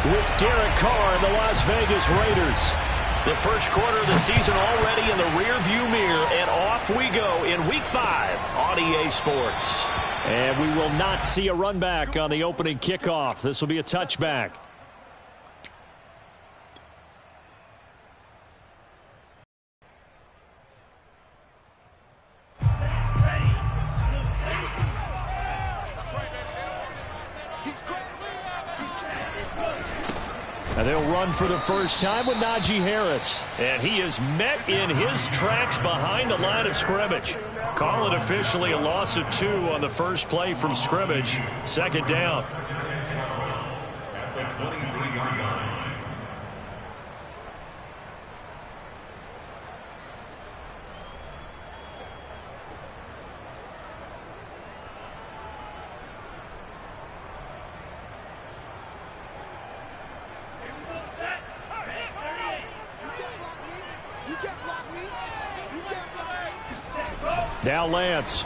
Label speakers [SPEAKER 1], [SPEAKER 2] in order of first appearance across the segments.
[SPEAKER 1] with Derek Carr and the Las Vegas Raiders. The first quarter of the season already in the rearview mirror, and off we go in Week 5 on EA Sports. And we will not see a run back on the opening kickoff. This will be a touchback. And they'll run for the first time with Najee Harris. And he is met in his tracks behind the line of scrimmage. Call it officially a loss of 2 on the first play from scrimmage. Second down.
[SPEAKER 2] At the 23-yard line.
[SPEAKER 1] Now Lance.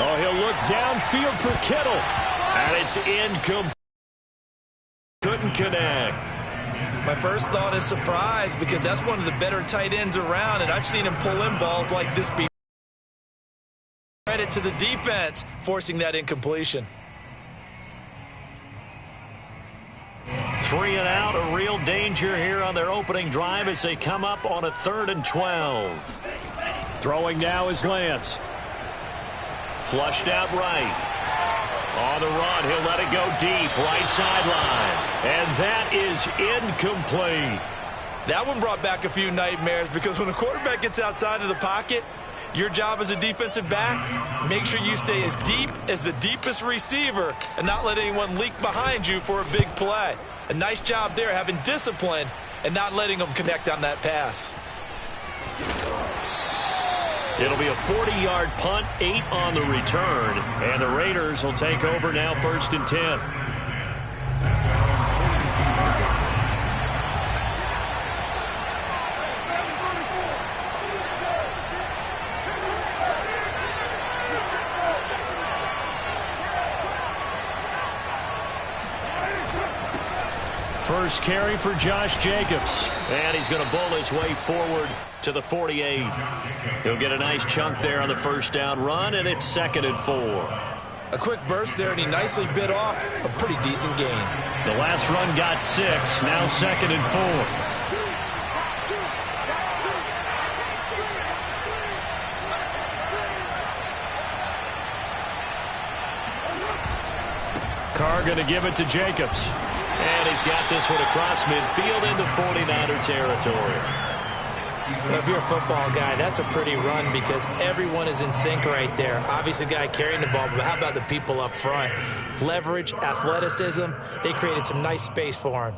[SPEAKER 1] Oh, he'll look downfield for Kittle. And it's incomplete. Couldn't connect.
[SPEAKER 3] My first thought is surprise, because that's one of the better tight ends around, and I've seen him pull in balls like this before. Credit to the defense forcing that incompletion.
[SPEAKER 1] 3 and out, a real danger here on their opening drive as they come up on a 3rd and 12. Throwing now is Lance. Flushed out right. On the run, he'll let it go deep, right sideline. And that is incomplete.
[SPEAKER 3] That one brought back a few nightmares, because when a quarterback gets outside of the pocket, your job as a defensive back, make sure you stay as deep as the deepest receiver and not let anyone leak behind you for a big play. A nice job there, having discipline and not letting them connect on that pass.
[SPEAKER 1] It'll be a 40-yard punt, 8 on the return, and the Raiders will take over now, 1st and 10. First carry for Josh Jacobs. And he's going to bull his way forward to the 48. He'll get a nice chunk there on the first down run, and it's 2nd and 4.
[SPEAKER 3] A quick burst there, and he nicely bit off a pretty decent gain.
[SPEAKER 1] The last run got 6, now 2nd and 4. Carr going to give it to Jacobs. And he's got this one across midfield into 49er territory.
[SPEAKER 4] Well, if you're a football guy, that's a pretty run, because everyone is in sync right there. Obviously, the guy carrying the ball, but how about the people up front? Leverage, athleticism, they created some nice space for him.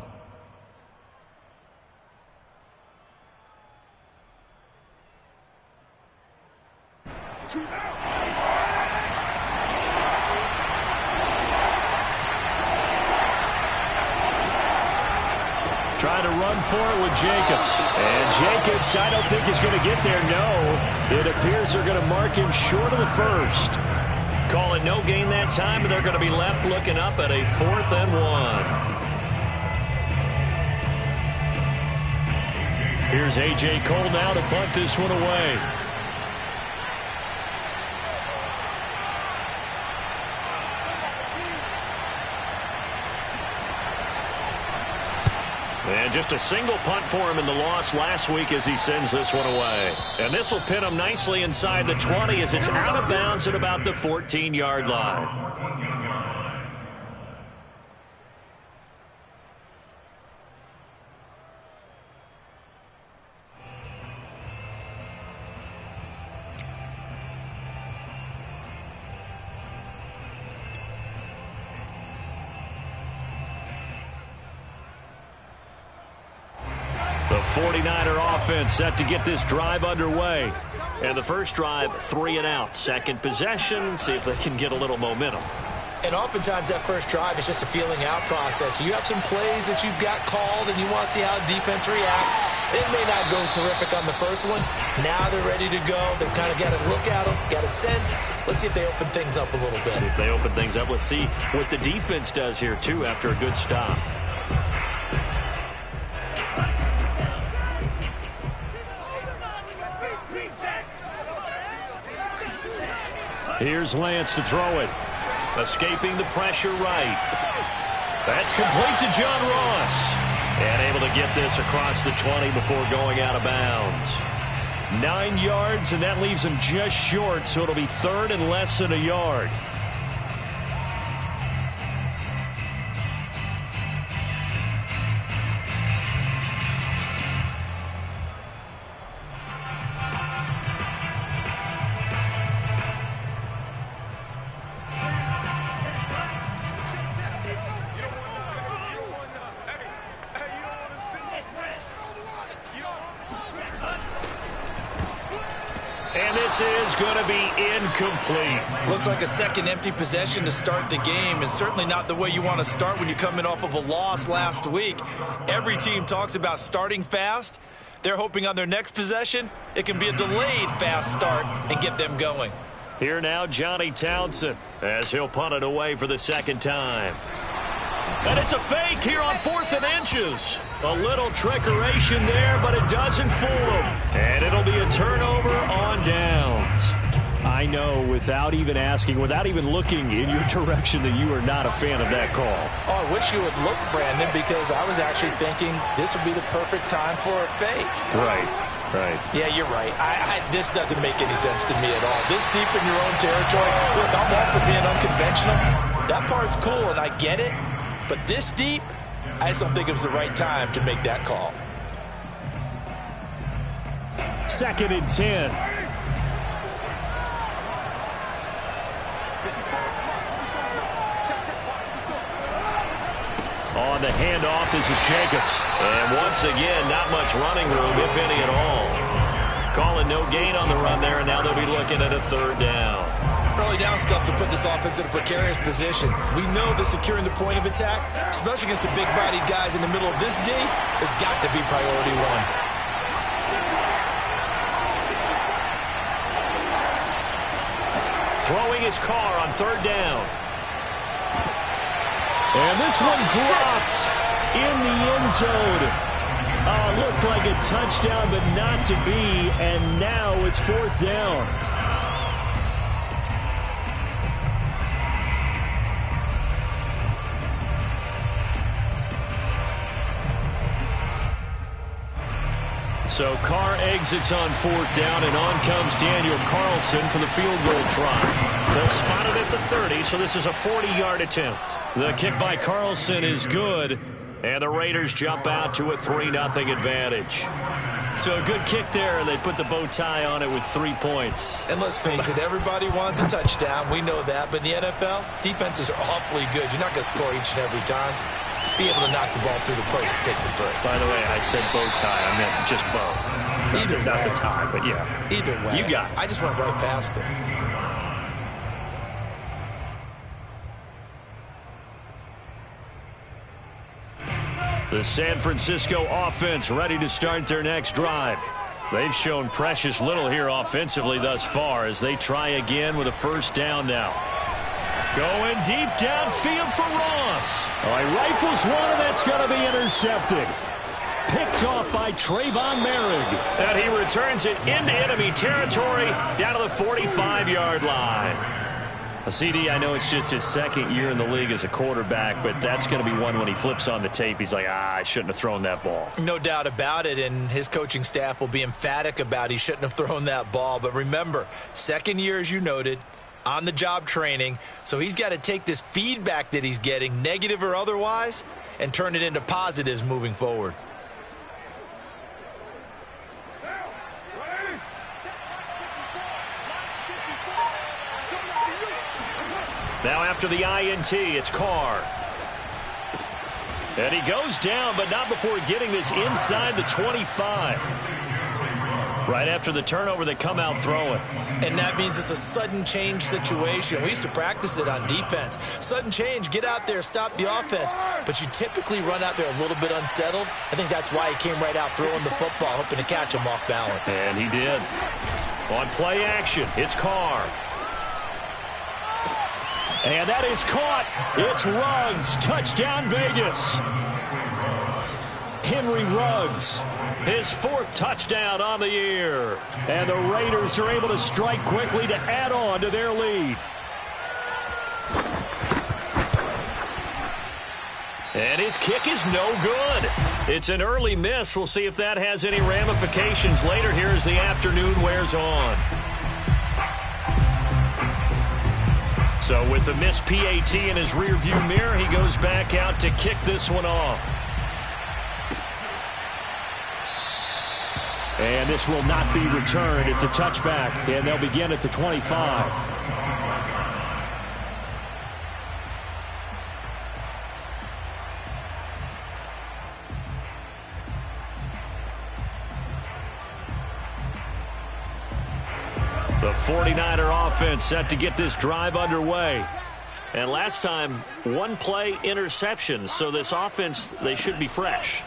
[SPEAKER 1] Trying to run for it with Jacobs. And Jacobs, I don't think is going to get there. No, it appears they're going to mark him short of the first. Call it no gain that time, and they're going to be left looking up at a 4th and 1. Here's A.J. Cole now to punt this one away. And just a single punt for him in the loss last week as he sends this one away. And this will pin him nicely inside the 20 as it's out of bounds at about the 14-yard line. The 49er offense set to get this drive underway. And the first drive, 3 and out. Second possession, see if they can get a little momentum.
[SPEAKER 4] And oftentimes that first drive is just a feeling out process. You have some plays that you've got called and you want to see how defense reacts. It may not go terrific on the first one. Now they're ready to go. They've kind of got to look at them, got a sense. Let's see if they open things up a little bit.
[SPEAKER 1] See if they open things up. Let's see what the defense does here, too, after a good stop. Here's Lance to throw it. Escaping the pressure right. That's complete to John Ross. And able to get this across the 20 before going out of bounds. 9 yards, and that leaves him just short, so it'll be third and less than a yard. And this is going to be incomplete.
[SPEAKER 3] Looks like a second empty possession to start the game, and certainly not the way you want to start when you're coming off of a loss last week. Every team talks about starting fast. They're hoping on their next possession, it can be a delayed fast start and get them going.
[SPEAKER 1] Here now, Johnny Townsend, as he'll punt it away for the second time. And it's a fake here on 4th and inches. A little trickeration there, but it doesn't fool him. And it'll be a turnover on downs. I know, without even asking, without even looking in your direction, that you are not a fan of that call.
[SPEAKER 4] Oh, I wish you would look, Brandon, because I was actually thinking this would be the perfect time for a fake.
[SPEAKER 1] Right.
[SPEAKER 4] Yeah, you're right. This doesn't make any sense to me at all. This deep in your own territory, look, I'm all for being unconventional. That part's cool, and I get it. But this deep, I just don't think it was the right time to make that call.
[SPEAKER 1] 2nd and 10. On the handoff, this is Jacobs. And once again, not much running room, if any at all. Calling no gain on the run there, and now they'll be looking at a 3rd down.
[SPEAKER 3] Early down stuff to put this offense in a precarious position. We know that securing the point of attack, especially against the big-bodied guys in the middle of this D, has got to be priority one.
[SPEAKER 1] Throwing his car on 3rd down. And this one dropped in the end zone. Looked like a touchdown, but not to be. And now it's 4th down. So Carr exits on 4th down, and on comes Daniel Carlson for the field goal try. They'll spot it at the 30, so this is a 40-yard attempt. The kick by Carlson is good, and the Raiders jump out to a 3-0 advantage. So a good kick there, and they put the bow tie on it with 3 points.
[SPEAKER 3] And let's face it, everybody wants a touchdown. We know that. But in the NFL, defenses are awfully good. You're not going to score each and every time. Be able to knock the ball through the post and take the throw.
[SPEAKER 1] By the way, I said bow tie. I meant just bow.
[SPEAKER 3] Either way.
[SPEAKER 1] Not the tie, but yeah.
[SPEAKER 3] Either way.
[SPEAKER 1] You got it.
[SPEAKER 3] I just went right past it.
[SPEAKER 1] The San Francisco offense ready to start their next drive. They've shown precious little here offensively thus far as they try again with a 1st down now. Going deep downfield for Ross. Oh, he rifles one, and that's going to be intercepted. Picked off by Trayvon Merrick. And he returns it into enemy territory down to the 45-yard line. CD, I know it's just his 2nd year in the league as a quarterback, but that's going to be one when he flips on the tape. He's like, I shouldn't have thrown that ball.
[SPEAKER 3] No doubt about it, and his coaching staff will be emphatic about he shouldn't have thrown that ball. But remember, 2nd year, as you noted, on-the-job training, so he's got to take this feedback that he's getting, negative or otherwise, and turn it into positives moving forward.
[SPEAKER 1] Now after the INT, it's Carr. And he goes down, but not before getting this inside the 25. Right after the turnover, they come out throwing.
[SPEAKER 4] And that means it's a sudden change situation. We used to practice it on defense. Sudden change, get out there, stop the offense. But you typically run out there a little bit unsettled. I think that's why he came right out throwing the football, hoping to catch him off balance.
[SPEAKER 1] And he did. On play action, it's Carr. And that is caught. It's Ruggs. Touchdown, Vegas. Henry Ruggs, his 4th touchdown on the year. And the Raiders are able to strike quickly to add on to their lead. And his kick is no good. It's an early miss. We'll see if that has any ramifications later here as the afternoon wears on. So with the missed PAT in his rearview mirror, he goes back out to kick this one off. And this will not be returned. It's a touchback, and they'll begin at the 25. The 49er offense set to get this drive underway. And last time, 1 play interception. So this offense, they should be fresh.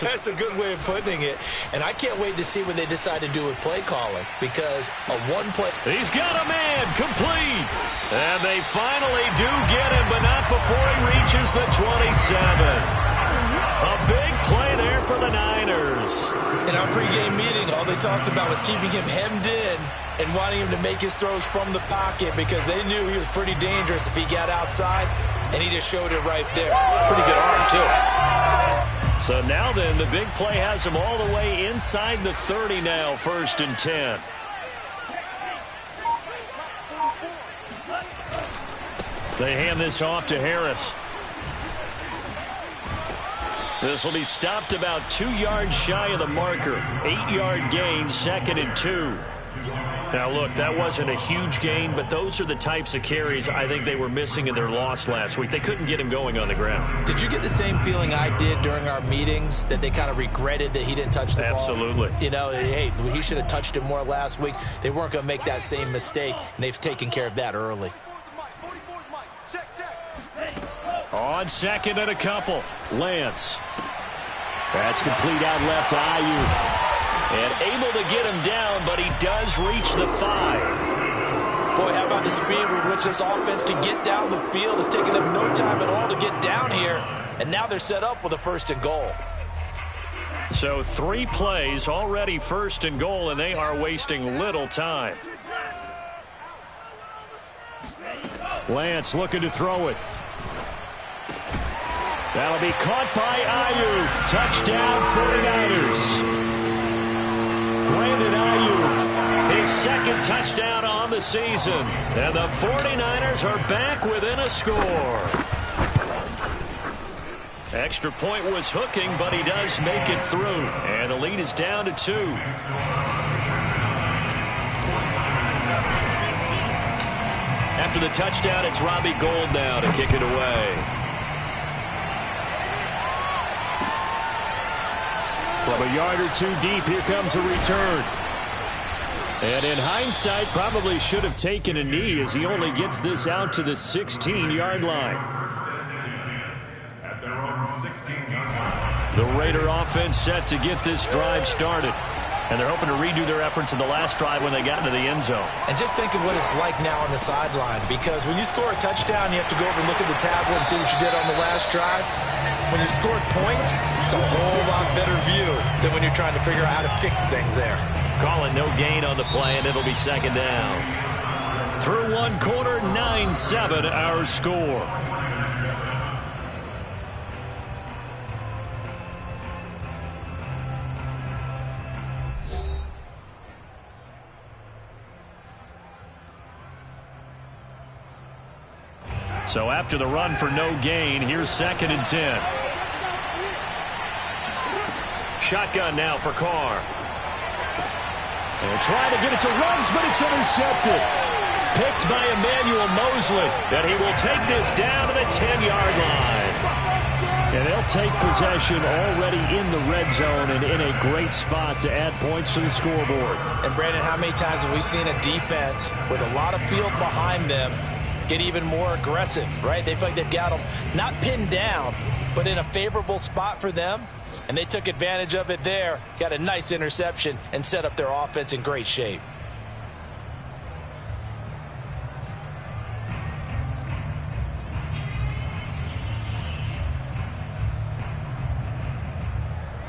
[SPEAKER 4] That's a good way of putting it. And I can't wait to see what they decide to do with play calling. Because a 1-play...
[SPEAKER 1] He's got a man, complete. And they finally do get him, but not before he reaches the 27. A big play there for the Niners.
[SPEAKER 4] In our pregame meeting, all they talked about was keeping him hemmed in and wanting him to make his throws from the pocket because they knew he was pretty dangerous if he got outside, and he just showed it right there. Pretty good arm, too.
[SPEAKER 1] So now then, the big play has him all the way inside the 30 now, 1st and 10. They hand this off to Harris. This will be stopped about 2 yards shy of the marker. 8-yard gain, 2nd and 2. Now, look, that wasn't a huge gain, but those are the types of carries I think they were missing in their loss last week. They couldn't get him going on the ground.
[SPEAKER 4] Did you get the same feeling I did during our meetings, that they kind of regretted that he didn't touch the ball?
[SPEAKER 1] Absolutely.
[SPEAKER 4] You know, hey, he should have touched it more last week. They weren't going to make that same mistake, and they've taken care of that early.
[SPEAKER 1] On 2nd and a couple, Lance. That's complete out left to Ayuk. And able to get him down, but he does reach the 5.
[SPEAKER 4] Boy, how about the speed with which this offense can get down the field? It's taken them no time at all to get down here. And now they're set up with a 1st and goal.
[SPEAKER 1] So 3 plays, already 1st and goal, and they are wasting little time. Lance looking to throw it. That'll be caught by Ayuk. Touchdown, 49ers. Brandon Ayuk, his 2nd touchdown on the season. And the 49ers are back within a score. Extra point was hooking, but he does make it through. And the lead is down to 2. After the touchdown, it's Robbie Gould now to kick it away. From a yard or 2 deep, here comes a return. And in hindsight, probably should have taken a knee as he only gets this out to the 16-yard line.
[SPEAKER 2] At their own 16-yard line.
[SPEAKER 1] The Raider offense set to get this drive started. And they're hoping to redo their efforts in the last drive when they got into the end zone.
[SPEAKER 4] And just think of what it's like now on the sideline, because when you score a touchdown, you have to go over and look at the tablet and see what you did on the last drive. When you scored points, it's a whole lot better view than when you're trying to figure out how to fix things there.
[SPEAKER 1] Call it no gain on the play, and it'll be 2nd down. Through 1 quarter, 9-7 our score. So after the run for no gain, here's 2nd and 10. Shotgun now for Carr. And trying to get it to Ruggs, but it's intercepted. Picked by Emmanuel Mosley. And he will take this down to the 10-yard line. And they'll they'll take possession already in the red zone and in a great spot to add points to the scoreboard.
[SPEAKER 4] And, Brandon, how many times have we seen a defense with a lot of field behind them get even more aggressive, right? They feel like they've got them not pinned down, but in a favorable spot for them, and they took advantage of it there, got a nice interception, and set up their offense in great shape.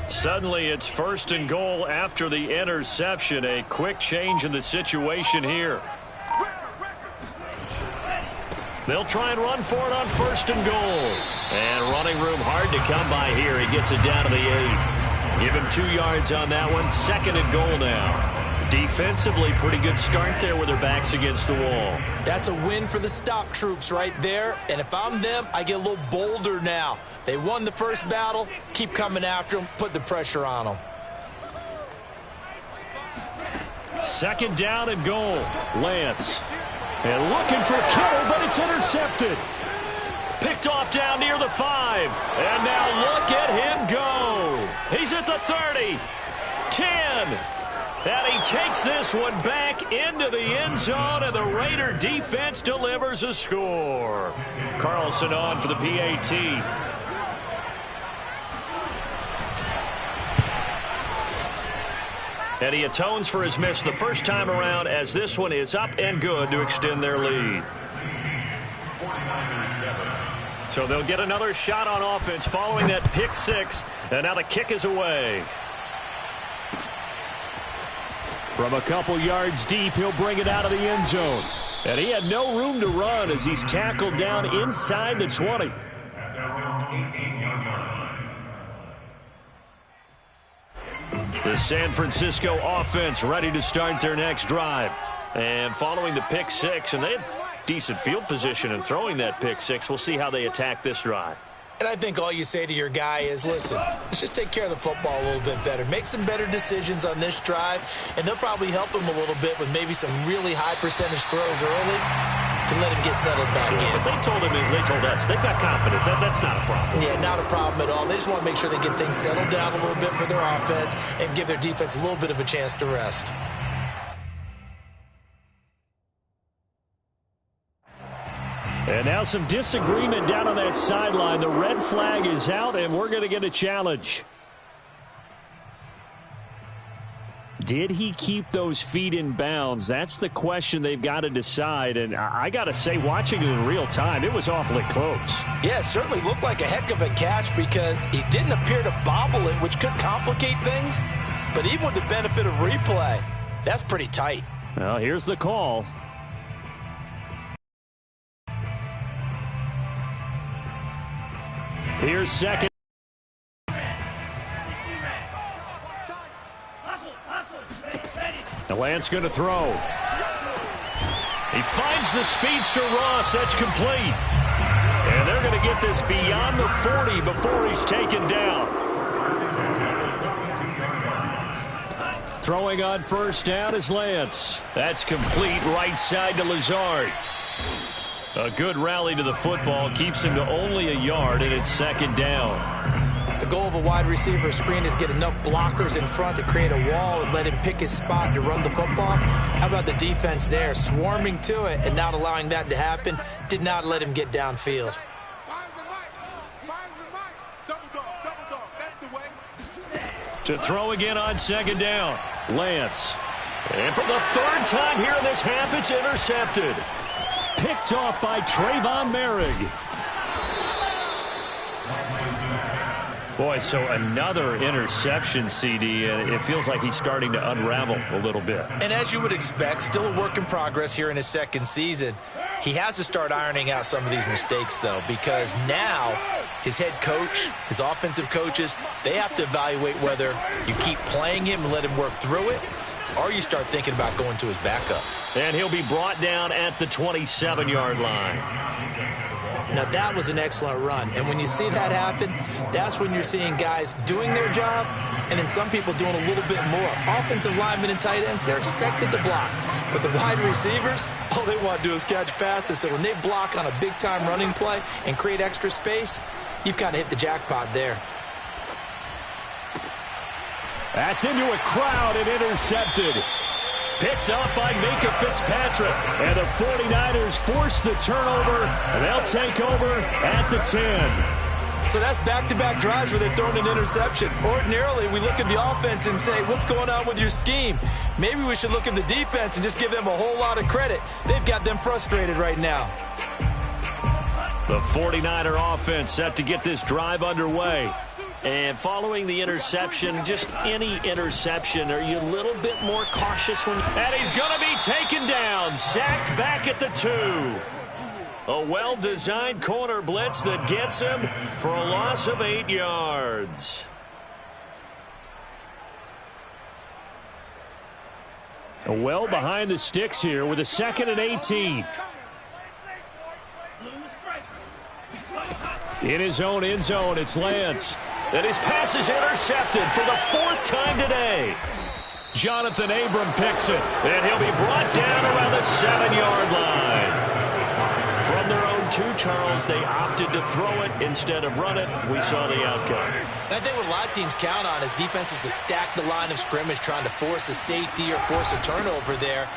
[SPEAKER 1] Suddenly, it's 1st and goal after the interception. A quick change in the situation here. They'll try and run for it on 1st and goal. And running room hard to come by here. He gets it down to the 8. Give him 2 yards on that one. 2nd and goal now. Defensively, pretty good start there with their backs against the wall.
[SPEAKER 4] That's a win for the stop troops right there. And if I'm them, I get a little bolder now. They won the first battle. Keep coming after them. Put the pressure on them.
[SPEAKER 1] 2nd down and goal. Lance. And looking for Kittle, but it's intercepted. Picked off down near the 5. And now look at him go. He's at the 30. 10. And he takes this one back into the end zone, and the Raider defense delivers a score. Carlson on for the PAT. And he atones for his miss the first time around, as this one is up and good to extend their lead. So they'll get another shot on offense following that pick 6, and now the kick is away. From a couple yards deep, he'll bring it out of the end zone. And he had no room to run as he's tackled down inside the 20.
[SPEAKER 2] At their own 18-yard line.
[SPEAKER 1] The San Francisco offense ready to start their next drive. And following the pick 6, and they had decent field position in throwing that pick 6. We'll see how they attack this drive.
[SPEAKER 4] And I think all you say to your guy is, listen, let's just take care of the football a little bit better. Make some better decisions on this drive, and they'll probably help him a little bit with maybe some really high percentage throws early to let him get settled back in.
[SPEAKER 1] But they told us, they've got confidence. That's not a problem.
[SPEAKER 4] Yeah, not a problem at all. They just want to make sure they get things settled down a little bit for their offense and give their defense a little bit of a chance to rest.
[SPEAKER 1] And now some disagreement down on that sideline. The red flag is out, and we're going to get a challenge. Did he keep those feet in bounds? That's the question they've got to decide. And I got to say, watching it in real time, it was awfully close.
[SPEAKER 4] Yeah, it certainly looked like a heck of a catch because he didn't appear to bobble it, which could complicate things. But even with the benefit of replay, that's pretty tight.
[SPEAKER 1] Well, here's the call. Here's 2nd. The Lance going to throw. He finds the speedster Ross. That's complete. And they're going to get this beyond the 40 before he's taken down. Throwing on 1st down is Lance. That's complete right side to Lazard. A good rally to the football keeps him to only a yard, and it's 2nd down.
[SPEAKER 4] The goal of a wide receiver screen is get enough blockers in front to create a wall and let him pick his spot to run the football. How about the defense there, swarming to it and not allowing that to happen? Did not let him get downfield.
[SPEAKER 1] To throw again on 2nd down, Lance. And for the 3rd time here in this half, it's intercepted. Picked off by Trayvon Merrick. Boy, so another interception, CD, and it feels like he's starting to unravel a little bit.
[SPEAKER 4] And as you would expect, still a work in progress here in his 2nd season. He has to start ironing out some of these mistakes, though, because now his head coach, his offensive coaches, they have to evaluate whether you keep playing him and let him work through it, or you start thinking about going to his backup.
[SPEAKER 1] And he'll be brought down at the 27-yard line.
[SPEAKER 4] Now, that was an excellent run. And when you see that happen, that's when you're seeing guys doing their job and then some people doing a little bit more. Offensive linemen and tight ends, they're expected to block. But the wide receivers, all they want to do is catch passes. So when they block on a big-time running play and create extra space, you've kind of hit the jackpot there.
[SPEAKER 1] That's into a crowd and intercepted. Picked up by Minka Fitzpatrick. And the 49ers force the turnover, and they'll take over at the 10.
[SPEAKER 3] So that's back-to-back drives where they've thrown an interception. Ordinarily, we look at the offense and say, what's going on with your scheme? Maybe we should look at the defense and just give them a whole lot of credit. They've got them frustrated right now.
[SPEAKER 1] The 49er offense set to get this drive underway. And following the interception, just any interception, are you a little bit more cautious when... And he's going to be taken down, sacked back at the 2. A well-designed corner blitz that gets him for a loss of 8 yards. Well behind the sticks here with a 2nd and 18. In his own end zone, it's Lance. And his pass is intercepted for the 4th time today. Jonathan Abram picks it, and he'll be brought down around the 7-yard line. From their own 2, Charles, they opted to throw it instead of run it. We saw the outcome.
[SPEAKER 4] I think what a lot of teams count on is defenses to stack the line of scrimmage, trying to force a safety or force a turnover there.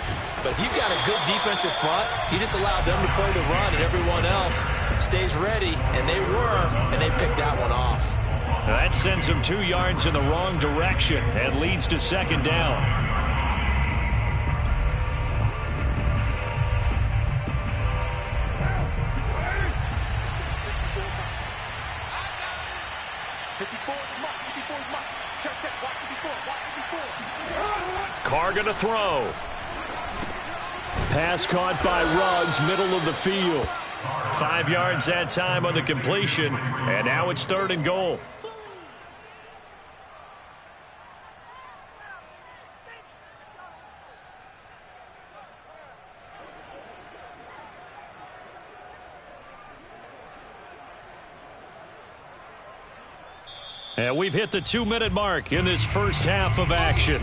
[SPEAKER 4] But if you've got a good defensive front, you just allow them to play the run, and everyone else stays ready, and they were, and they picked that one off.
[SPEAKER 1] That sends them 2 yards in the wrong direction and leads to 2nd down. Carr going to throw. Pass caught by Ruggs, middle of the field. 5 yards that time on the completion, and now it's 3rd and goal. And we've hit the 2-minute mark in this first half of action.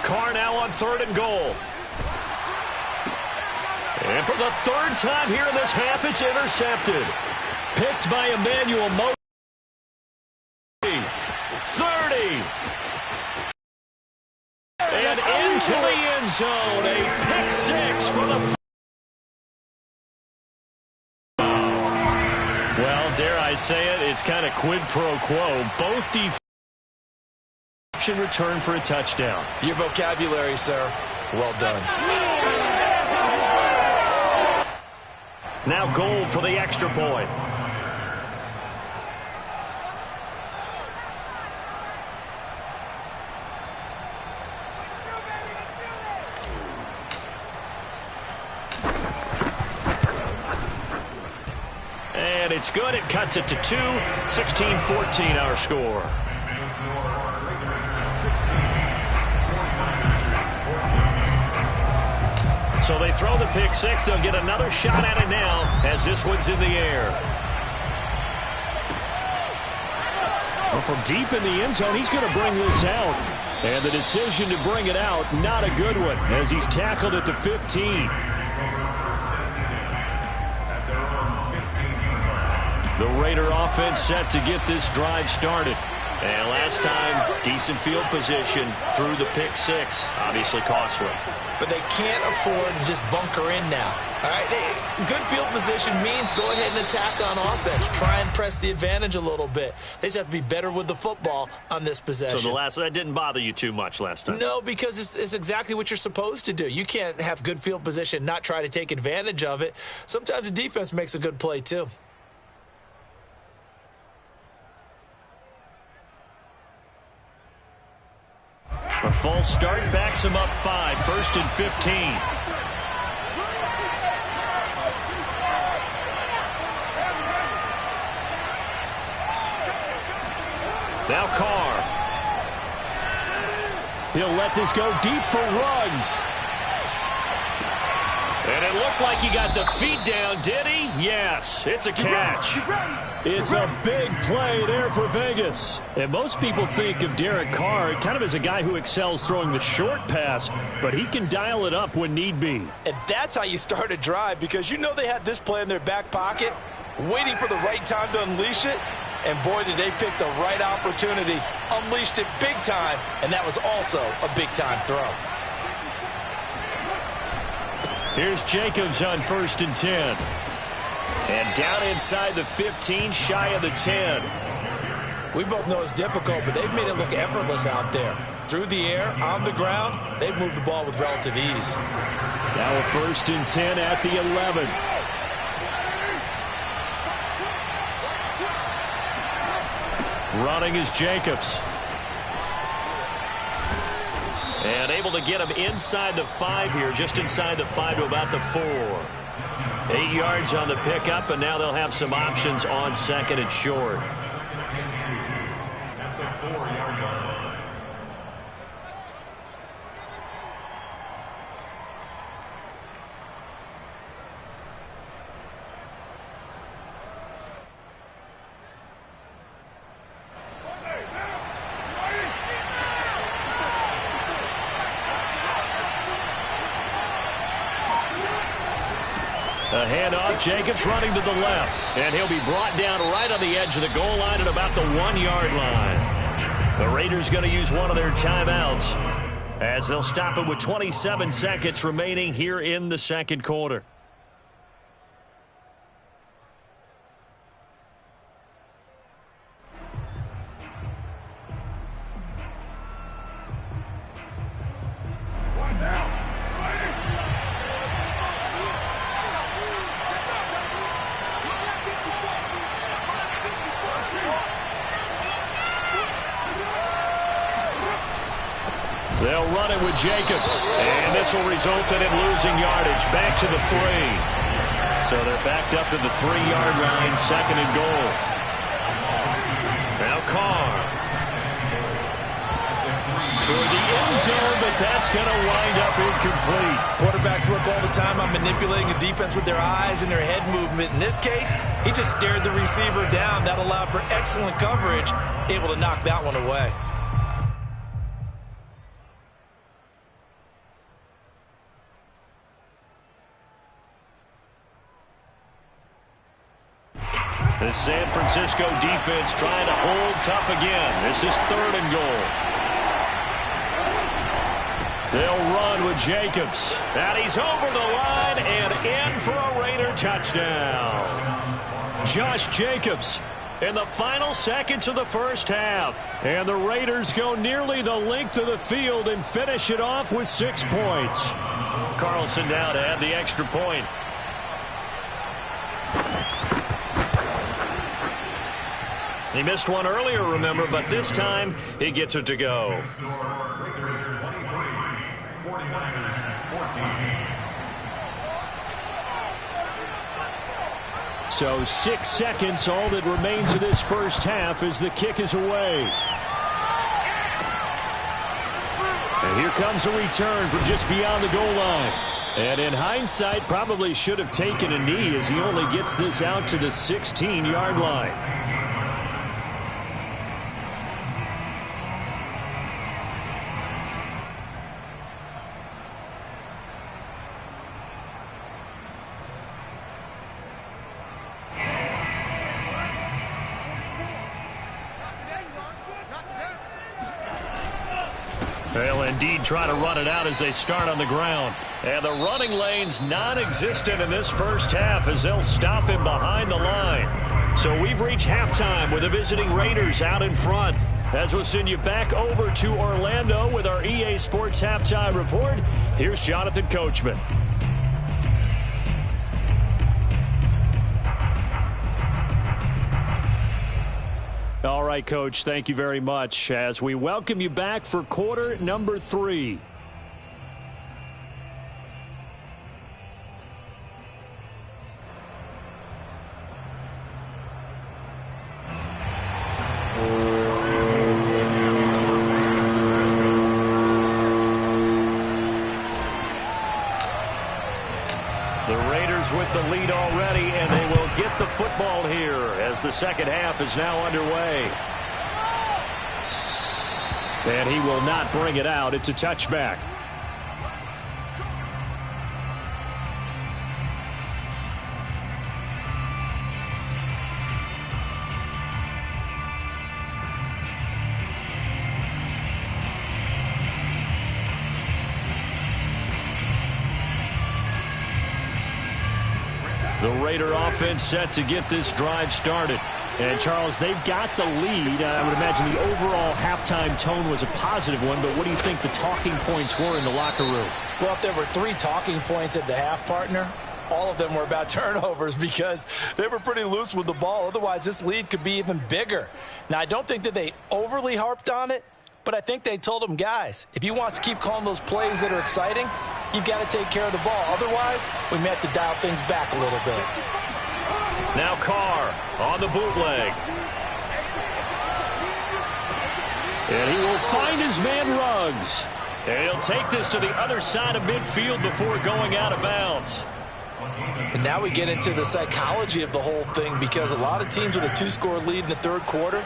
[SPEAKER 1] Carr now on 3rd and goal. And for the 3rd time here in this half, it's intercepted. Picked by Emmanuel Mosley. 30. And into the end zone. A pick 6 for the... Well, dare I say it, it's kind of quid pro quo. Both defenses return for a touchdown.
[SPEAKER 3] Your vocabulary, sir. Well done.
[SPEAKER 1] Now Gold for the extra point. And it's good. It cuts it to 2. 16-14 our score. So they throw the pick 6. They'll get another shot at it now as this one's in the air. Well, from deep in the end zone, he's going to bring this out. And the decision to bring it out, not a good one, as he's tackled at the 15. The Raider offense set to get this drive started. And last time, decent field position through the pick 6. Obviously costly.
[SPEAKER 4] But they can't afford to just bunker in now. All right, good field position means go ahead and attack on offense. Try and press the advantage a little bit. They just have to be better with the football on this possession.
[SPEAKER 1] So that didn't bother you too much last time?
[SPEAKER 4] No, because it's exactly what you're supposed to do. You can't have good field position, not try to take advantage of it. Sometimes the defense makes a good play too.
[SPEAKER 1] A false start backs him up 5. 1st and 15. Now Carr. He'll let this go deep for Ruggs. And it looked like he got the feet down, did he? Yes, it's a catch. It's a big play there for Vegas. And most people think of Derek Carr kind of as a guy who excels throwing the short pass, but he can dial it up when need be.
[SPEAKER 3] And that's how you start a drive, because you know they had this play in their back pocket, waiting for the right time to unleash it. And boy, did they pick the right opportunity, unleashed it big time, and that was also a big-time throw.
[SPEAKER 1] Here's Jacobs on 1st and 10. And down inside the 15, shy of the 10.
[SPEAKER 4] We both know it's difficult, but they've made it look effortless out there. Through the air, on the ground, they've moved the ball with relative ease.
[SPEAKER 1] Now a 1st and 10 at the 11. Running is Jacobs. And able to get him inside the 5 here, just inside the 5 to about the 4. 8 yards on the pickup, and now they'll have some options on 2nd and short.
[SPEAKER 2] At the 4-yard line.
[SPEAKER 1] A handoff, Jacobs running to the left. And he'll be brought down right on the edge of the goal line at about the 1-yard line. The Raiders going to use one of their timeouts as they'll stop it with 27 seconds remaining here in the 2nd quarter. They'll run it with Jacobs, and this will result in it losing yardage. Back to the 3. So they're backed up to the 3-yard line, 2nd and goal. Now Carr. Toward the end zone, but that's going to wind up incomplete.
[SPEAKER 3] Quarterbacks work all the time on manipulating a defense with their eyes and their head movement. In this case, he just stared the receiver down. That allowed for excellent coverage, able to knock that one away.
[SPEAKER 1] The San Francisco defense trying to hold tough again. This is 3rd and goal. They'll run with Jacobs. And he's over the line and in for a Raider touchdown. Josh Jacobs in the final seconds of the 1st half. And the Raiders go nearly the length of the field and finish it off with 6 points. Carlson now to add the extra point. He missed one earlier, remember, but this time he gets it to go.
[SPEAKER 2] Raiders 23, 49ers 14.
[SPEAKER 1] So 6 seconds, all that remains of this 1st half as the kick is away. And here comes a return from just beyond the goal line. And in hindsight, probably should have taken a knee as he only gets this out to the 16-yard line. They'll indeed try to run it out as they start on the ground. And the running lane's non-existent in this 1st half as they'll stop him behind the line. So we've reached halftime with the visiting Raiders out in front. As we'll send you back over to Orlando with our EA Sports Halftime Report, here's Jonathan Coachman. All right, Coach, thank you very much as we welcome you back for quarter number 3. Lions with the lead already, and they will get the football here as the second half is now underway. And he will not bring it out. It's a touchback. The Raider offense set to get this drive started. And, Charles, they've got the lead. I would imagine the overall halftime tone was a positive one, but what do you think the talking points were in the locker room?
[SPEAKER 4] Well, if there were 3 talking points at the half, partner, all of them were about turnovers because they were pretty loose with the ball. Otherwise, this lead could be even bigger. Now, I don't think that they overly harped on it, but I think they told them, guys, if you want to keep calling those plays that are exciting, you've got to take care of the ball. Otherwise, we may have to dial things back a little bit.
[SPEAKER 1] Now Carr on the bootleg. And he will find his man Ruggs. And he'll take this to the other side of midfield before going out of bounds.
[SPEAKER 4] And now we get into the psychology of the whole thing because a lot of teams with a 2-score lead in the third quarter,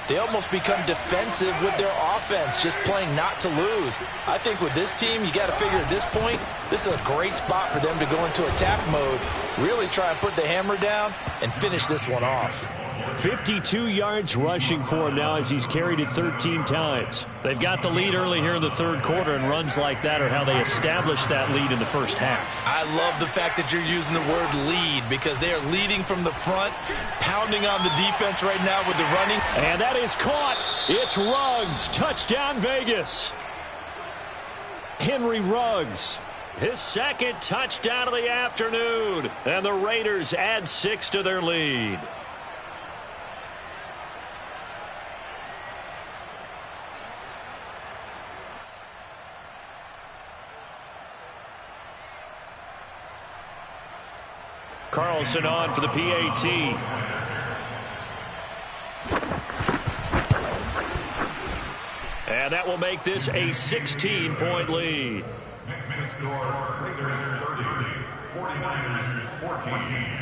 [SPEAKER 4] they almost become defensive with their offense, just playing not to lose. I think with this team, you got to figure at this point, this is a great spot for them to go into attack mode, really try and put the hammer down and finish this one off.
[SPEAKER 1] 52 yards rushing for him now as he's carried it 13 times. They've got the lead early here in the third quarter, and runs like that are how they established that lead in the first half.
[SPEAKER 3] I love the fact that you're using the word lead because they are leading from the front, pounding on the defense right now with the running.
[SPEAKER 1] And that is caught. It's Ruggs. Touchdown, Vegas. Henry Ruggs. His second touchdown of the afternoon. And the Raiders add 6 to their lead. Carlson on for the PAT. And that will make this a 16-point lead.
[SPEAKER 2] Next to score, Raiders 30, 49ers 14.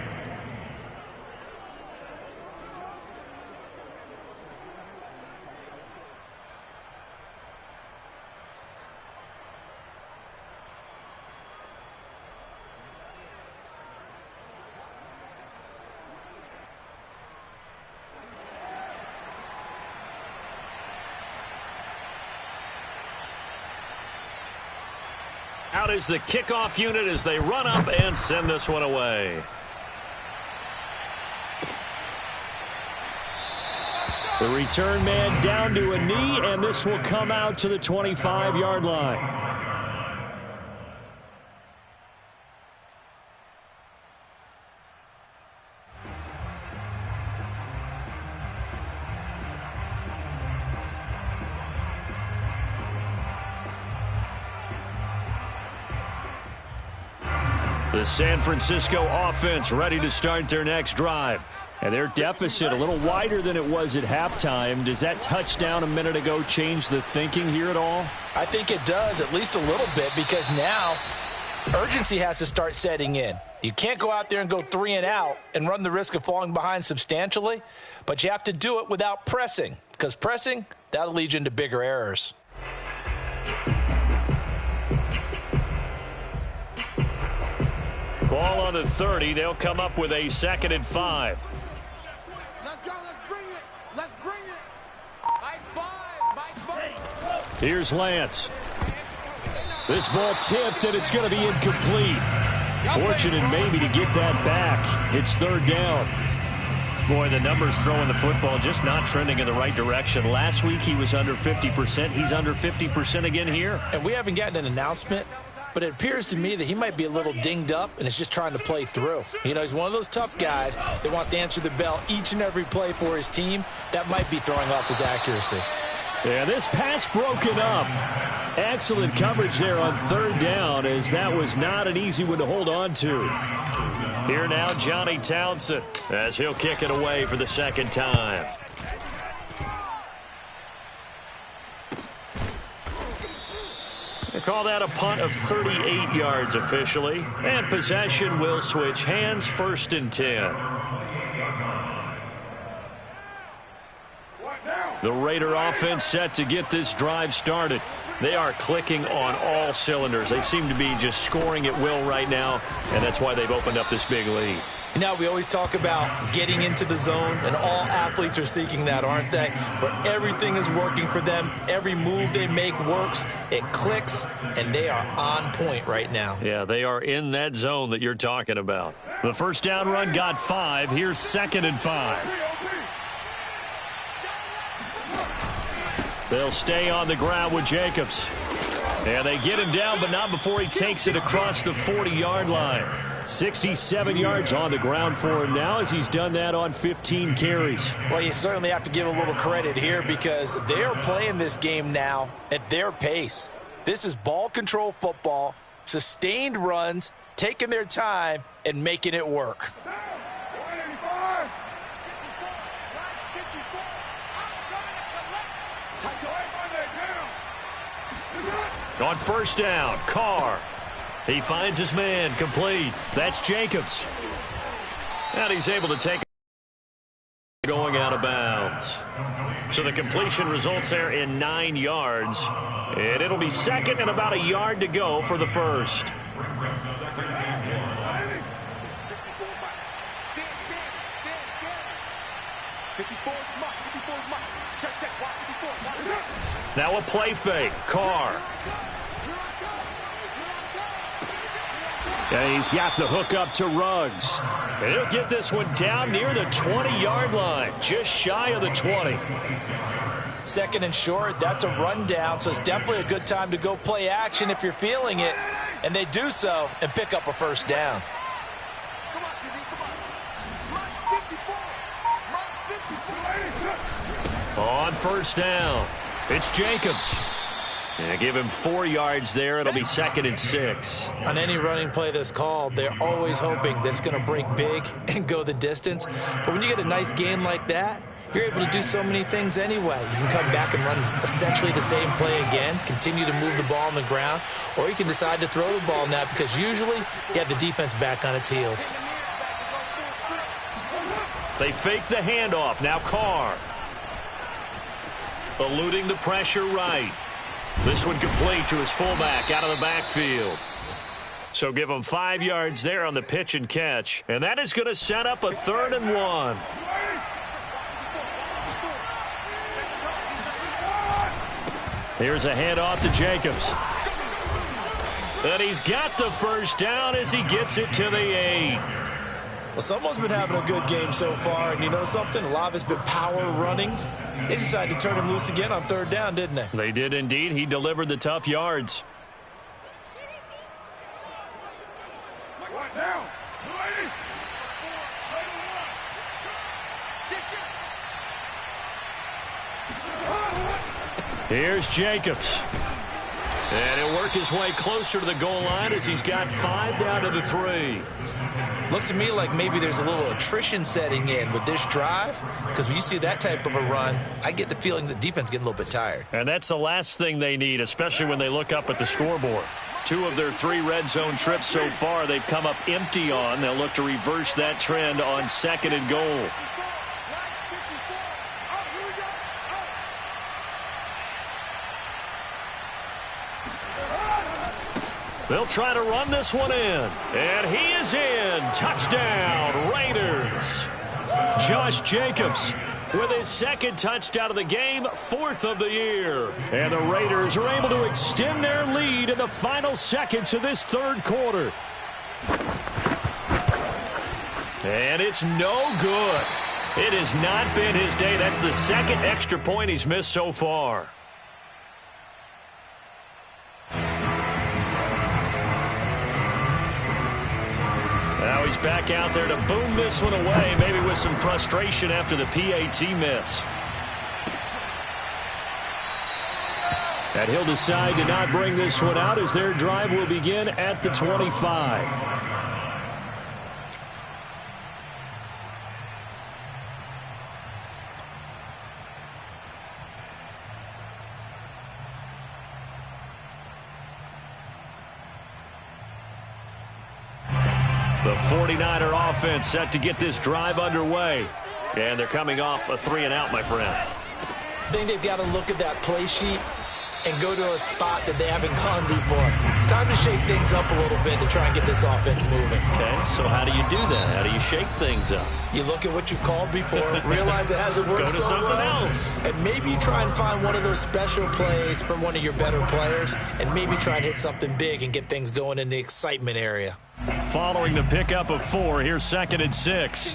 [SPEAKER 1] Out is the kickoff unit as they run up and send this one away. The return man down to a knee, and this will come out to the 25-yard line. The San Francisco offense ready to start their next drive. And their deficit a little wider than it was at halftime. Does that touchdown a minute ago change the thinking here at all?
[SPEAKER 4] I think it does, at least a little bit, because now urgency has to start setting in. You can't go out there and go 3 and out and run the risk of falling behind substantially, but you have to do it without pressing, because pressing, that'll lead you into bigger errors.
[SPEAKER 1] Ball on the 30. They'll come up with a 2nd and 5.
[SPEAKER 5] Let's go. Let's bring it. Let's bring it. By 5.
[SPEAKER 1] Here's Lance. This ball tipped, and it's going to be incomplete. Fortunate maybe to get that back. It's 3rd down. Boy, the numbers throwing the football just not trending in the right direction. Last week he was under 50%. He's under 50% again here.
[SPEAKER 4] And we haven't gotten an announcement, but it appears to me that he might be a little dinged up and is just trying to play through. You know, he's one of those tough guys that wants to answer the bell each and every play for his team. That might be throwing off his accuracy.
[SPEAKER 1] Yeah, this pass broken up. Excellent coverage there on 3rd down, as that was not an easy one to hold on to. Here now, Johnny Townsend, as he'll kick it away for the 2nd time. call that a punt of 38 yards officially. And possession will switch hands, 1st and 10. The Raider offense set to get this drive started. They are clicking on all cylinders. They seem to be just scoring at will right now, and that's why they've opened up this big lead.
[SPEAKER 4] Now, we always talk about getting into the zone, and all athletes are seeking that, aren't they? Where everything is working for them. Every move they make works. It clicks, and they are on point right now.
[SPEAKER 1] Yeah, they are in that zone that you're talking about. The first down run got 5. Here's 2nd and 5. They'll stay on the ground with Jacobs. And they get him down, but not before he takes it across the 40-yard line. 67 yards on the ground for him now as he's done that on 15 carries.
[SPEAKER 4] Well, you certainly have to give a little credit here because they are playing this game now at their pace. This is ball control football, sustained runs, taking their time, and making it work.
[SPEAKER 1] On first down, Carr. He finds his man, complete. That's Jacobs. And he's able to take it going out of bounds. So the completion results there in 9 yards. And it'll be 2nd and about a yard to go for the first. Now a play fake. Carr. And he's got the hook up to Ruggs. And he'll get this one down near the 20-yard line, just shy of the 20.
[SPEAKER 4] 2nd and short, that's a rundown, so it's definitely a good time to go play action if you're feeling it. And they do so and pick up a first down.
[SPEAKER 1] On first down, it's Jacobs. And give him 4 yards there. It'll be 2nd and 6.
[SPEAKER 4] On any running play that's called, they're always hoping that it's going to break big and go the distance. But when you get a nice game like that, you're able to do so many things anyway. You can come back and run essentially the same play again, continue to move the ball on the ground, or you can decide to throw the ball now because usually you have the defense back on its heels.
[SPEAKER 1] They fake the handoff. Now Carr. Eluding the pressure right. This one complete to his fullback out of the backfield. So give him 5 yards there on the pitch and catch. And that is going to set up a 3rd and 1. Here's a handoff to Jacobs. And he's got the first down as he gets it to the 8.
[SPEAKER 4] Well, someone's been having a good game so far, and you know something? A lot of it's been power running. They decided to turn him loose again on 3rd down, didn't they?
[SPEAKER 1] They did indeed. He delivered the tough yards. Here's Jacobs. And he'll work his way closer to the goal line as he's got 5 down to the 3.
[SPEAKER 4] Looks to me like maybe there's a little attrition setting in with this drive, because when you see that type of a run, I get the feeling the defense getting a little bit tired.
[SPEAKER 1] And that's the last thing they need, especially when they look up at the scoreboard. 2 of their 3 red zone trips so far they've come up empty on. They'll look to reverse that trend on 2nd and goal. They'll try to run this one in. And he is in. Touchdown, Raiders. Josh Jacobs with his 2nd touchdown of the game, 4th of the year. And the Raiders are able to extend their lead in the final seconds of this 3rd quarter. And it's no good. It has not been his day. That's the 2nd extra point he's missed so far. Now he's back out there to boom this one away, maybe with some frustration after the PAT miss. And he'll decide to not bring this one out as their drive will begin at the 25. The 49er offense set to get this drive underway. And they're coming off a 3-and-out, my friend.
[SPEAKER 4] I think they've got to look at that play sheet and go to a spot that they haven't gone before. Time to shake things up a little bit to try and get this offense moving.
[SPEAKER 1] Okay, so how do you do that? How do you shake things up?
[SPEAKER 4] You look at what you've called before, realize it hasn't worked
[SPEAKER 1] Go to
[SPEAKER 4] so
[SPEAKER 1] something
[SPEAKER 4] well,
[SPEAKER 1] else.
[SPEAKER 4] and maybe try and find one of those special plays from one of your better players, and maybe try and hit something big and get things going in the excitement area.
[SPEAKER 1] Following the pickup of 4, here's 2nd and 6.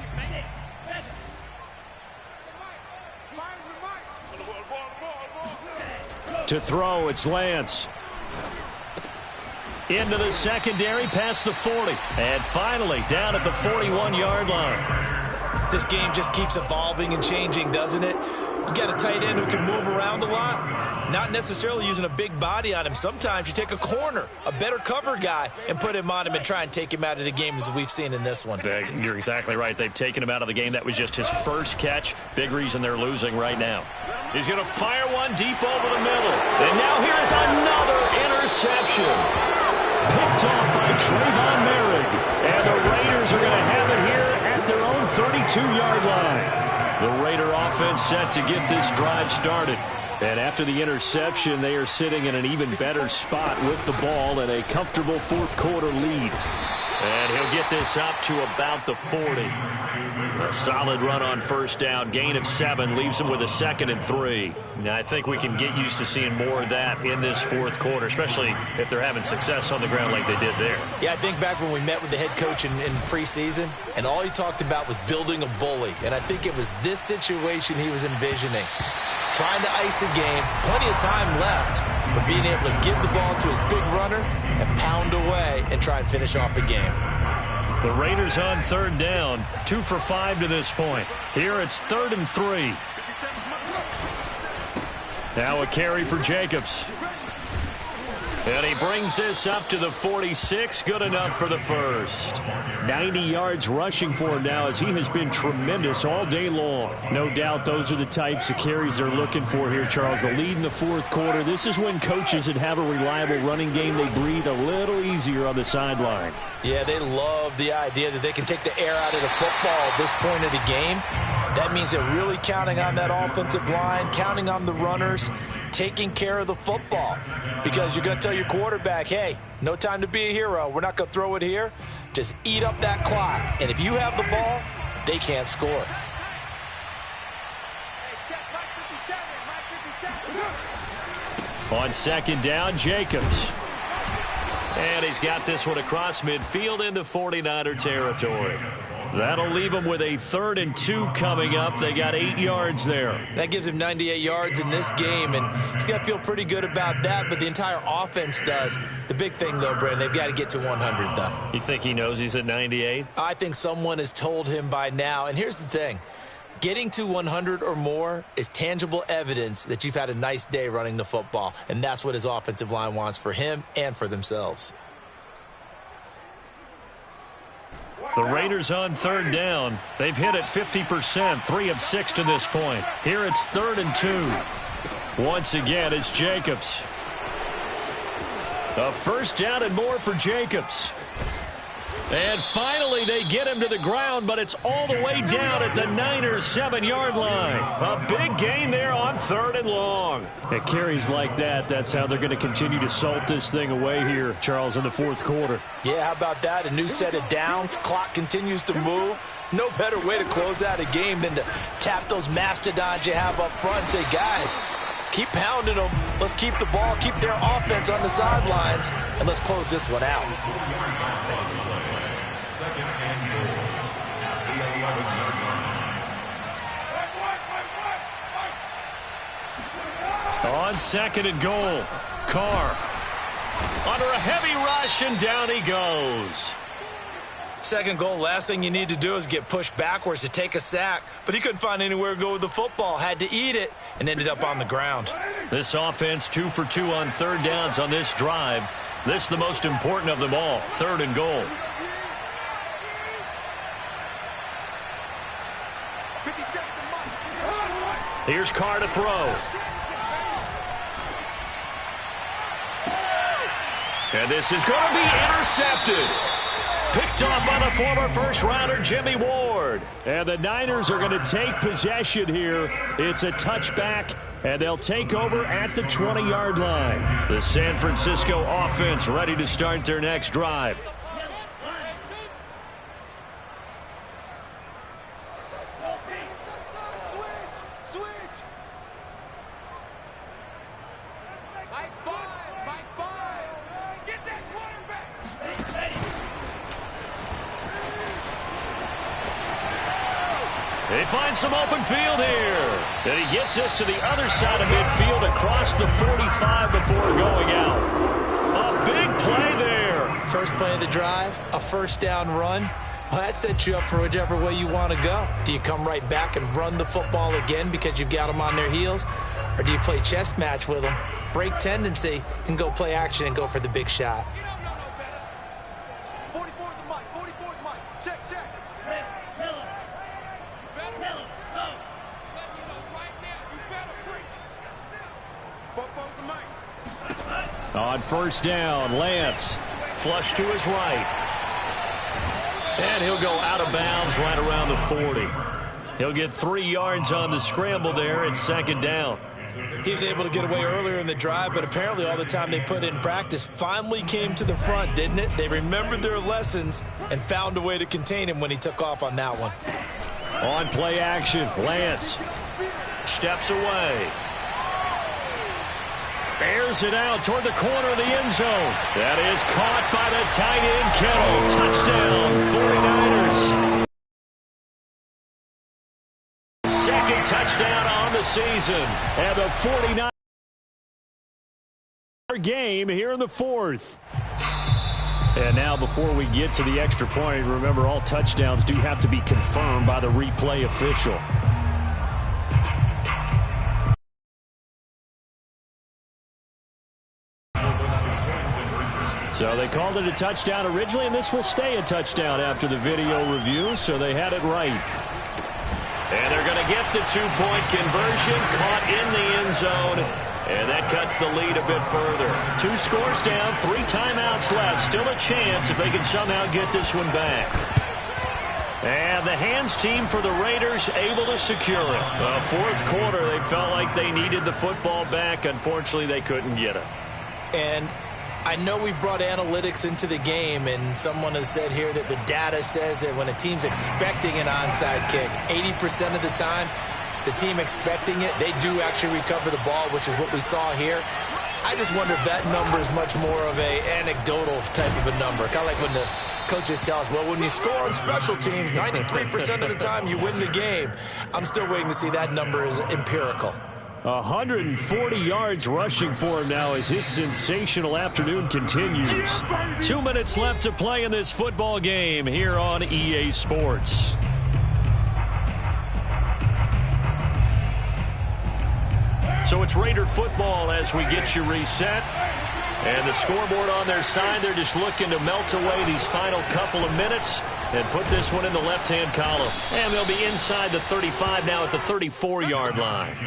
[SPEAKER 1] To throw, it's Lance. Into the secondary, past the 40. And finally, down at the 41-yard line.
[SPEAKER 4] This game just keeps evolving and changing, doesn't it? You got a tight end who can move around a lot, not necessarily using a big body on him. Sometimes you take a corner, a better cover guy, and put him on him and try and take him out of the game as we've seen in this one.
[SPEAKER 1] You're exactly right. They've taken him out of the game. That was just his first catch. Big reason they're losing right now. He's going to fire one deep over the middle. And now here's another interception. Picked off by Trayvon Merrick. And the Raiders are going to have it here at their own 32-yard line. The Raider offense set to get this drive started. And after the interception, they are sitting in an even better spot with the ball and a comfortable fourth-quarter lead. And he'll get this up to about the 40. A solid run on first down. Gain of 7 leaves him with a 2nd and 3. Now, I think we can get used to seeing more of that in this fourth quarter, especially if they're having success on the ground like they did there.
[SPEAKER 4] Yeah, I think back when we met with the head coach in preseason, and all he talked about was building a bully. And I think it was this situation he was envisioning. Trying to ice a game, plenty of time left, but being able to give the ball to his big runner and pound away and try and finish off a game.
[SPEAKER 1] The Raiders on 3rd down, 2 for 5 to this point. Here it's 3rd and 3. Now a carry for Jacobs. And he brings this up to the 46. Good enough for the first. 90 yards rushing for him now as he has been tremendous all day long. No doubt those are the types of carries they're looking for here, Charles. The lead in the fourth quarter. This is when coaches that have a reliable running game, they breathe a little easier on the sideline.
[SPEAKER 4] Yeah, they love the idea that they can take the air out of the football at this point of the game. That means they're really counting on that offensive line, counting on the runners, taking care of the football. Because you're going to tell your quarterback, hey, no time to be a hero. We're not going to throw it here. Just eat up that clock. And if you have the ball, they can't score.
[SPEAKER 1] On 2nd down, Jacobs. And he's got this one across midfield into 49er territory. That'll leave him with a 3rd and 2 coming up. They got 8 yards there.
[SPEAKER 4] That gives him 98 yards in this game, and he's got to feel pretty good about that, but the entire offense does. The big thing, though, Brandon, they've got to get to 100, though.
[SPEAKER 1] You think he knows he's at 98?
[SPEAKER 4] I think someone has told him by now, and here's the thing. Getting to 100 or more is tangible evidence that you've had a nice day running the football, and that's what his offensive line wants for him and for themselves.
[SPEAKER 1] The Raiders on 3rd down. They've hit it 50%, 3 of 6 to this point. Here it's 3rd and 2. Once again, it's Jacobs. A first down and more for Jacobs. And finally, they get him to the ground, but it's all the way down at the Niners' 7-yard line. A big gain there on 3rd and long. At carries like that, that's how they're going to continue to salt this thing away here, Charles, in the fourth quarter.
[SPEAKER 4] Yeah, how about that? A new set of downs. Clock continues to move. No better way to close out a game than to tap those mastodons you have up front and say, guys, keep pounding them. Let's keep the ball, keep their offense on the sidelines, and let's close this one out.
[SPEAKER 1] On 2nd and goal, Carr under a heavy rush, and down he goes.
[SPEAKER 4] 2nd goal, last thing you need to do is get pushed backwards to take a sack, but he couldn't find anywhere to go with the football, had to eat it, and ended up on the ground.
[SPEAKER 1] This offense 2 for 2 on 3rd downs on this drive. This is the most important of them all, 3rd and goal. Here's Carr to throw. And this is going to be intercepted. Picked off by the former first-rounder Jimmy Ward.
[SPEAKER 6] And the Niners are going to take possession here. It's a touchback, and they'll take over at the 20-yard line.
[SPEAKER 1] The San Francisco offense ready to start their next drive. They find some open field here. And he gets us to the other side of midfield across the 45 before going out. A big play there.
[SPEAKER 4] First play of the drive, a first down run. Well, that sets you up for whichever way you want to go. Do you come right back and run the football again because you've got them on their heels? Or do you play chess match with them, break tendency, and go play action and go for the big shot?
[SPEAKER 6] On first down, Lance.
[SPEAKER 1] Flush to his right. And he'll go out of bounds right around the 40. He'll get 3 yards on the scramble there at second down.
[SPEAKER 4] He was able to get away earlier in the drive, but apparently all the time they put in practice finally came to the front, didn't it? They remembered their lessons and found a way to contain him when he took off on that one.
[SPEAKER 6] On play action, Lance.
[SPEAKER 1] Steps away.
[SPEAKER 6] Bears it out toward the corner of the end zone.
[SPEAKER 1] That is caught by the tight end, Kittle. Touchdown, 49ers. Second touchdown on the season.
[SPEAKER 6] And the 49ers game here in the fourth. And now before we get to the extra point, remember all touchdowns do have to be confirmed by the replay official. So they called it a touchdown originally, and this will stay a touchdown after the video review, so they had it right.
[SPEAKER 1] And they're going to get the two-point conversion, caught in the end zone, and that cuts the lead a bit further. 2 scores down, 3 timeouts left. Still a chance if they can somehow get this one back. And the hands team for the Raiders able to secure it. Fourth quarter, they felt like they needed the football back. Unfortunately, they couldn't get it.
[SPEAKER 4] And I know we've brought analytics into the game, and someone has said here that the data says that when a team's expecting an onside kick, 80% of the time, the team expecting it, they do actually recover the ball, which is what we saw here. I just wonder if that number is much more of a anecdotal type of a number. Kind of like when the coaches tell us, well, when you score on special teams, 93% of the time you win the game. I'm still waiting to see that number is empirical.
[SPEAKER 6] 140 yards rushing for him now as his sensational afternoon continues.
[SPEAKER 1] 2 minutes left to play in this football game here on EA Sports. So it's Raider football as we get you reset. And the scoreboard on their side, they're just looking to melt away these final couple of minutes and put this one in the left-hand column. And they'll be inside the 35 now at the 34-yard line.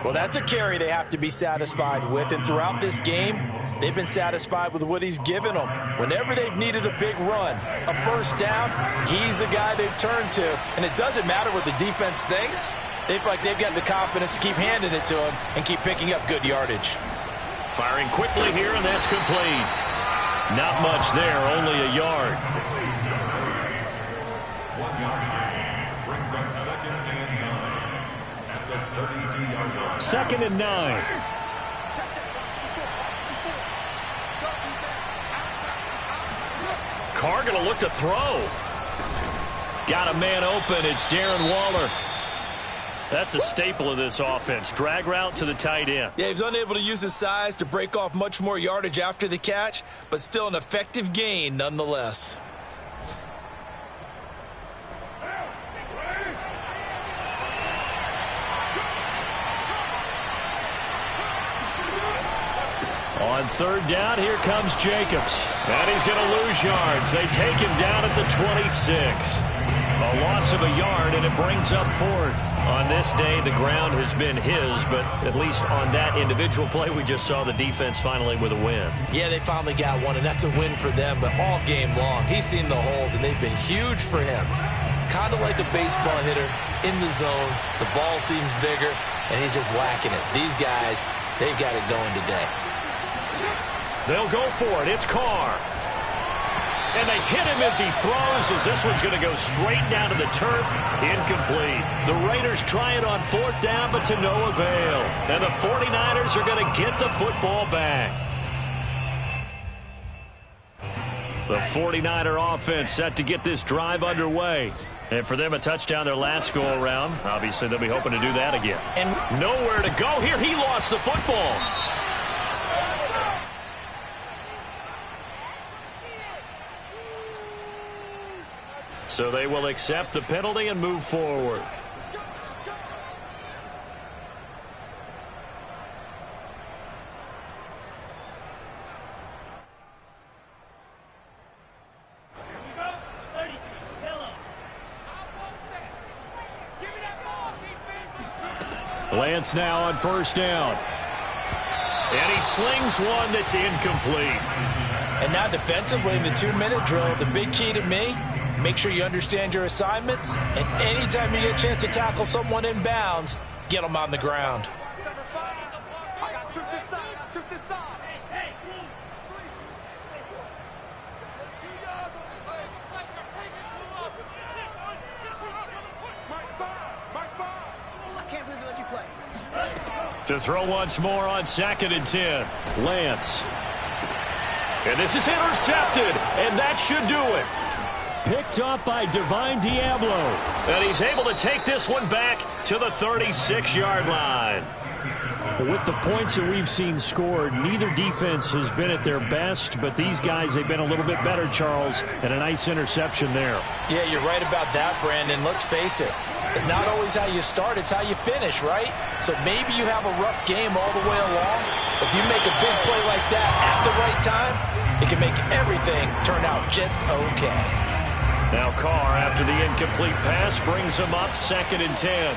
[SPEAKER 4] Well, that's a carry they have to be satisfied with, and throughout this game, they've been satisfied with what he's given them. Whenever they've needed a big run, a first down, he's the guy they've turned to. And it doesn't matter what the defense thinks. They feel like they've got the confidence to keep handing it to him and keep picking up good yardage.
[SPEAKER 1] Firing quickly here, and that's complete. Not much there, only a yard.
[SPEAKER 2] 1 yard gain brings up 2nd and 9 at the 32-yard line.
[SPEAKER 6] 2nd and 9.
[SPEAKER 1] Carr going to look to throw. Got a man open. It's Darren Waller. That's a staple of this offense. Drag route to the tight end.
[SPEAKER 4] Yeah, he was unable to use his size to break off much more yardage after the catch, but still an effective gain nonetheless.
[SPEAKER 1] On 3rd down, here comes Jacobs. And he's going to lose yards. They take him down at the 26. A loss of a yard, and it brings up fourth. On this day, the ground has been his, but at least on that individual play, we just saw the defense finally with a win.
[SPEAKER 4] Yeah, they finally got one, and that's a win for them, but all game long, he's seen the holes, and they've been huge for him. Kind of like a baseball hitter in the zone. The ball seems bigger, and he's just whacking it. These guys, they've got it going today.
[SPEAKER 1] They'll go for it. It's Carr. And they hit him as he throws, as this one's going to go straight down to the turf. Incomplete. The Raiders try it on fourth down, but to no avail. And the 49ers are going to get the football back. The 49er offense set to get this drive underway. And for them, a touchdown their last go-around. Obviously, they'll be hoping to do that again. And nowhere to go here. He lost the football. So they will accept the penalty and move forward. Lance now on first down. And he slings one that's incomplete.
[SPEAKER 4] And now defensively in the 2-minute drill, the big key to me, make sure you understand your assignments, and anytime you get a chance to tackle someone in bounds, get them on the ground.
[SPEAKER 5] I got truth this side. I got truth this side. I can't believe they let you play.
[SPEAKER 1] To throw once more on 2nd and 10. Lance. And this is intercepted, and that should do it. Picked off by Divine Diablo. And he's able to take this one back to the 36-yard line.
[SPEAKER 6] With the points that we've seen scored, neither defense has been at their best, but these guys, they've been a little bit better, Charles, and a nice interception there.
[SPEAKER 4] Yeah, you're right about that, Brandon. Let's face it. It's not always how you start, it's how you finish, right? So maybe you have a rough game all the way along. If you make a big play like that at the right time, it can make everything turn out just okay.
[SPEAKER 1] Now Carr, after the incomplete pass, brings him up 2nd and 10.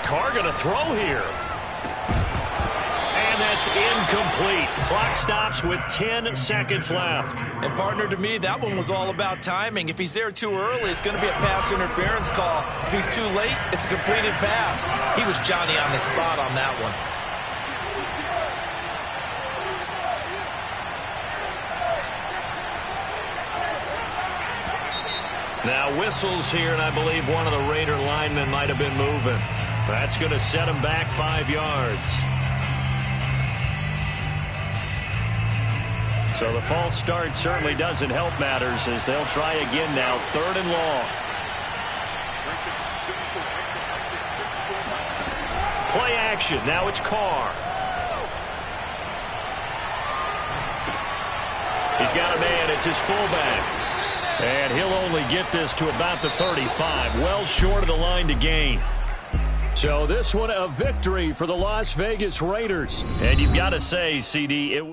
[SPEAKER 1] Carr going to throw here. And that's incomplete. Clock stops with 10 seconds left.
[SPEAKER 3] And partner, to me, that one was all about timing. If he's there too early, it's going to be a pass interference call. If he's too late, it's a completed pass. He was Johnny on the spot on that one.
[SPEAKER 1] Now whistles here, and I believe one of the Raider linemen might have been moving. That's going to set him back 5 yards. So the false start certainly doesn't help matters as they'll try again now, 3rd and long. Play action. Now it's Carr. He's got a man. It's his fullback. And he'll only get this to about the 35. Well short of the line to gain. So this one a victory for the Las Vegas Raiders. And you've got to say, CD, it